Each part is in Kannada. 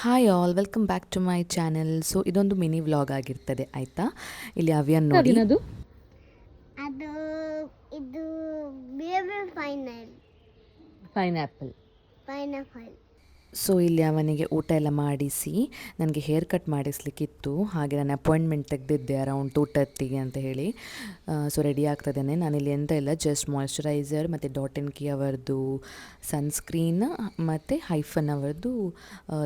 Hi all welcome back to my channel. So ಇದೊಂದು ಮಿನಿ ವ್ಲಾಗ್ ಆಗಿರ್ತದೆ ಆಯಿತಾ. ಇಲ್ಲಿ ಅವ್ಯನ್ ನೋಡಿ. ಅದೇನದು? ಅದು ಇದು ಬೇಬಿ ಪೈನಾಪಲ್. ಪೈನಾಪಲ್. ಸೊ ಇಲ್ಲಿ ಅವನಿಗೆ ಊಟ ಎಲ್ಲ ಮಾಡಿಸಿ ನನಗೆ ಹೇರ್ ಕಟ್ ಮಾಡಿಸ್ಲಿಕ್ಕಿತ್ತು. ಹಾಗೆ ನಾನು ಅಪಾಯಿಂಟ್ಮೆಂಟ್ ತೆಗೆದಿದ್ದೆ ಅರೌಂಡ್ 2:30 ಅಂತ ಹೇಳಿ. ಸೊ ರೆಡಿ ಆಗ್ತದೇನೆ. ನಾನಿಲ್ಲಿ ಎಂತ ಇಲ್ಲ, ಜಸ್ಟ್ ಮಾಯ್ಶ್ಚರೈಸರ್ ಮತ್ತು ಡಾಟ್ ಆ್ಯಂಡ್ ಕಿ ಅವರದ್ದು ಸನ್ಸ್ಕ್ರೀನ್ ಮತ್ತು ಹೈಫನ್ ಅವರದ್ದು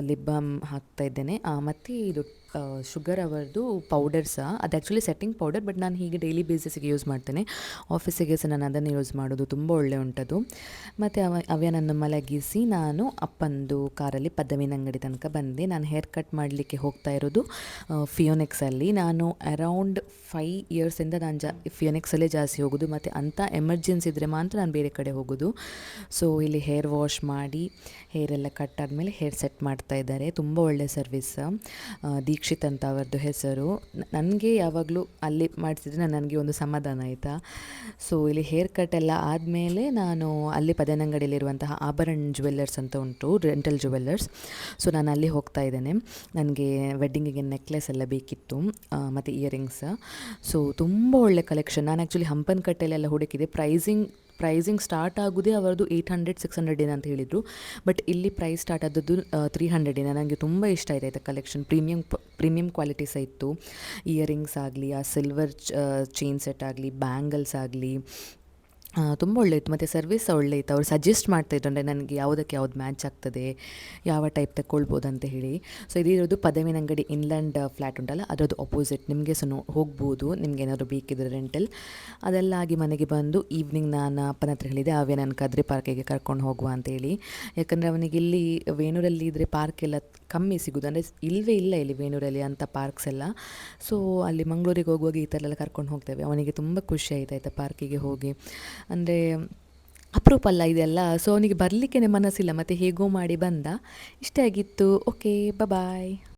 ಲಿಪ್ ಬಾಮ್ ಹಾಕ್ತಾಯಿದ್ದೇನೆ. ಮತ್ತು ಇದು ಶುಗರ್ ಅವರದ್ದು ಪೌಡರ್ ಸಹ, ಅದು ಆ್ಯಕ್ಚುಲಿ ಸೆಟ್ಟಿಂಗ್ ಪೌಡರ್, ಬಟ್ ನಾನು ಹೀಗೆ ಡೈಲಿ ಬೇಸಿಸಿಗೆ ಯೂಸ್ ಮಾಡ್ತೇನೆ. ಆಫೀಸಿಗೆ ಸಹ ನಾನು ಅದನ್ನು ಯೂಸ್ ಮಾಡೋದು, ತುಂಬ ಒಳ್ಳೆ ಉಂಟದು. ಮತ್ತು ಅವ್ಯನನ್ನು ಮಲಗಿಸಿ ನಾನು ಅಪ್ಪಂದು ಕಾರಲ್ಲಿ ಪದ್ದವಿನ ಅಂಗಡಿ ತನಕ ಬಂದೆ. ನಾನು ಹೇರ್ ಕಟ್ ಮಾಡಲಿಕ್ಕೆ ಹೋಗ್ತಾ ಇರೋದು ಫಿಯೋನೆಕ್ಸಲ್ಲಿ. ನಾನು ಅರೌಂಡ್ 5 ಇಯರ್ಸಿಂದ ನಾನು ಫಿಯೋನೆಕ್ಸಲ್ಲೇ ಜಾಸ್ತಿ ಹೋಗೋದು, ಮತ್ತು ಅಂಥ ಎಮರ್ಜೆನ್ಸಿ ಇದ್ದರೆ ಮಾತ್ರ ನಾನು ಬೇರೆ ಕಡೆ ಹೋಗೋದು. ಸೊ ಇಲ್ಲಿ ಹೇರ್ ವಾಶ್ ಮಾಡಿ ಹೇರೆಲ್ಲ ಕಟ್ ಆದಮೇಲೆ ಹೇರ್ ಸೆಟ್ ಮಾಡ್ತಾ ಇದ್ದಾರೆ. ತುಂಬ ಒಳ್ಳೆ ಸರ್ವಿಸ್. ದೀಕ್ಷಿತ್ ಅಂತ ಅವರದ್ದು ಹೆಸರು. ನನಗೆ ಯಾವಾಗಲೂ ಅಲ್ಲಿ ಮಾಡಿಸಿದ್ರೆ ನನಗೆ ಒಂದು ಸಮಾಧಾನ ಆಯಿತಾ. ಸೊ ಇಲ್ಲಿ ಹೇರ್ ಕಟ್ ಎಲ್ಲ ಆದಮೇಲೆ ನಾನು ಅಲ್ಲಿ ಪದನಂಗಡಿಯಲ್ಲಿರುವಂತಹ ಆಭರಣ ಜುವೆಲ್ಲರ್ಸ್ ಅಂತ ಉಂಟು, ರೆಂಟಲ್ ಜುವೆಲ್ಲರ್ಸ್. ಸೊ ನಾನು ಅಲ್ಲಿ ಹೋಗ್ತಾ ಇದ್ದೇನೆ. ನನಗೆ ವೆಡ್ಡಿಂಗಿಗೆ ನೆಕ್ಲೆಸ್ ಎಲ್ಲ ಬೇಕಿತ್ತು ಮತ್ತು ಇಯರಿಂಗ್ಸ್. ಸೊ ತುಂಬ ಒಳ್ಳೆ ಕಲೆಕ್ಷನ್. ನಾನು ಆ್ಯಕ್ಚುಲಿ ಹಂಪನಕಟ್ಟೆಯಲ್ಲೆಲ್ಲ ಹುಡುಕಿದೆ. ಪ್ರೈಸಿಂಗ್ ಸ್ಟಾರ್ಟ್ ಆಗೋದೇ ಅವರದ್ದು 800-600 ಅಂತ ಹೇಳಿದರು. ಬಟ್ ಇಲ್ಲಿ ಪ್ರೈಸ್ ಸ್ಟಾರ್ಟ್ ಆದದ್ದು 300. ನನಗೆ ತುಂಬ ಇಷ್ಟ ಆಯಿತು ಕಲೆಕ್ಷನ್. ಪ್ರೀಮಿಯಂ ಕ್ವಾಲಿಟಿ ಸಹ ಇತ್ತು. ಇಯರಿಂಗ್ಸ್ ಆಗಲಿ, ಆ ಸಿಲ್ವರ್ ಚೈನ್ ಸೆಟ್ ಆಗಲಿ, ಬ್ಯಾಂಗಲ್ಸ್ ಆಗಲಿ, ತುಂಬ ಒಳ್ಳೆ ಇತ್ತು. ಮತ್ತು ಸರ್ವಿಸ್ ಸಹ ಒಳ್ಳೆ ಇತ್ತು. ಅವ್ರು ಸಜೆಸ್ಟ್ ಮಾಡ್ತಾಯಿದ್ರು, ಅಂದರೆ ನನಗೆ ಯಾವುದಕ್ಕೆ ಯಾವ್ದು ಮ್ಯಾಚ್ ಆಗ್ತದೆ, ಯಾವ ಟೈಪ್ ತಗೊಳ್ಬೋದು ಅಂತ ಹೇಳಿ. ಸೊ ಇದಿರೋದು ಪದವಿನ ಅಂಗಡಿ ಇನ್ಲ್ಯಾಂಡ್ ಫ್ಲ್ಯಾಟ್ ಉಂಟಲ್ಲ, ಅದರದ್ದು ಅಪೋಸಿಟ್. ನಿಮಗೆ ಸಹ ಹೋಗ್ಬೋದು, ನಿಮ್ಗೆ ಏನಾದರೂ ಬೇಕಿದ್ರೆ ರೆಂಟಲ್. ಅದೆಲ್ಲ ಆಗಿ ಮನೆಗೆ ಬಂದು ಈವ್ನಿಂಗ್ ನಾನು ಅಪ್ಪನ ಹತ್ರ ಹೇಳಿದೆ, ಅವೇ ನಾನು ಕದ್ರಿ ಪಾರ್ಕಿಗೆ ಕರ್ಕೊಂಡು ಹೋಗುವ ಅಂತೇಳಿ. ಯಾಕಂದರೆ ಅವನಿಗೆ ಇಲ್ಲಿ ವೇಣೂರಲ್ಲಿ ಇದ್ದರೆ ಪಾರ್ಕ್ ಎಲ್ಲ ಕಮ್ಮಿ ಸಿಗೋದು, ಅಂದರೆ ಇಲ್ಲವೇ ಇಲ್ಲ ಇಲ್ಲಿ ವೇಣೂರಲ್ಲಿ ಅಂಥ ಪಾರ್ಕ್ಸ್ ಎಲ್ಲ. ಸೊ ಅಲ್ಲಿ ಮಂಗಳೂರಿಗೆ ಹೋಗುವಾಗ ಈ ಥರ ಎಲ್ಲ ಕರ್ಕೊಂಡು ಹೋಗ್ತೇವೆ. ಅವನಿಗೆ ತುಂಬ ಖುಷಿ ಆಯಿತಾ ಪಾರ್ಕಿಗೆ ಹೋಗಿ. ಅಂದರೆ ಅಪರೂಪ ಅಲ್ಲ ಇದೆಲ್ಲ. ಸೊ ಅವನಿಗೆ ಬರಲಿಕ್ಕೆ ಮನಸ್ಸಿಲ್ಲ, ಮತ್ತು ಹೇಗೋ ಮಾಡಿ ಬಂದ. ಇಷ್ಟ ಆಗಿತ್ತು. ಓಕೆ, ಬಾಯ್.